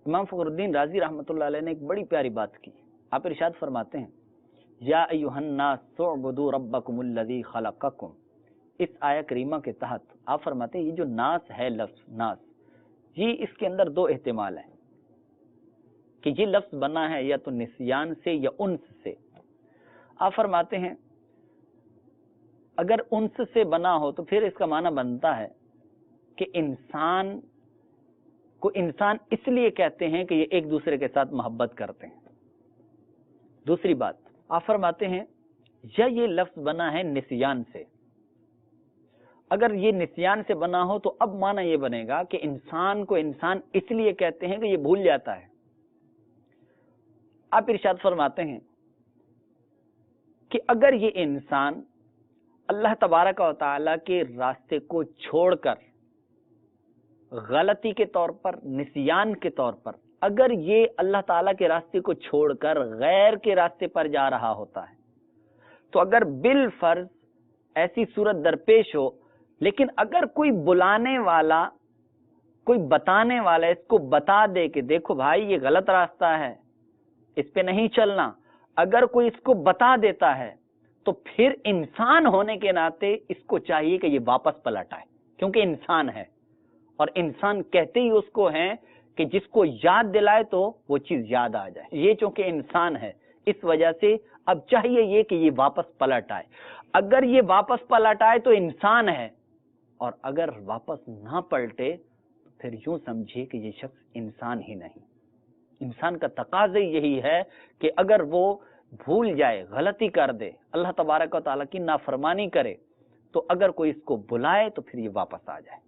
امام فخरुद्दीन राजी रहमतुल्लाह अलैह ने एक बड़ी प्यारी बात की। आप इरशाद फरमाते हैं, या अय्युहन्नास उअबुदू रब्बकुमुल्लज़ी खलक़कुम। इस आया करीमा के तहत आप फरमाते हैं ये जो नास है, लफ्ज नास, ये इसके अंदर दो एहतिमाल हैं कि ये लफ्ज बना है या तो निस्यान से या उन्स से। आप फरमाते हैं अगर उन्स से बना हो तो फिर इसका माना बनता है कि इंसान को इंसान इसलिए कहते हैं कि ये एक दूसरे के साथ मोहब्बत करते हैं। दूसरी बात आप फरमाते हैं या ये लफ्ज बना है निस्यान से। अगर ये निस्यान से बना हो तो अब माना ये बनेगा कि इंसान को इंसान इसलिए कहते हैं कि ये भूल जाता है। आप इरशाद फरमाते हैं कि अगर ये इंसान अल्लाह तबारक व तआला के रास्ते को छोड़कर गलती के तौर पर, निस्यान के तौर पर, अगर ये अल्लाह ताला के रास्ते को छोड़कर गैर के रास्ते पर जा रहा होता है तो अगर बिल फर्ज ऐसी सूरत दरपेश हो, लेकिन अगर कोई बुलाने वाला, कोई बताने वाला इसको बता दे कि देखो भाई ये गलत रास्ता है, इस पे नहीं चलना, अगर कोई इसको बता देता है तो फिर इंसान होने के नाते इसको चाहिए कि ये वापस पलट आए, क्योंकि इंसान है और इंसान कहते ही उसको है कि जिसको याद दिलाए तो वो चीज याद आ जाए। ये चूंकि इंसान है इस वजह से अब चाहिए ये कि ये वापस पलट आए। अगर ये वापस पलट आए तो इंसान है, और अगर वापस ना पलटे तो फिर यूं समझिए कि ये शख्स इंसान ही नहीं। इंसान का तकाज़ा यही है कि अगर वो भूल जाए, गलती कर दे, अल्लाह तबारक व तआला की नाफरमानी करे, तो अगर कोई इसको बुलाए तो फिर ये वापस आ जाए।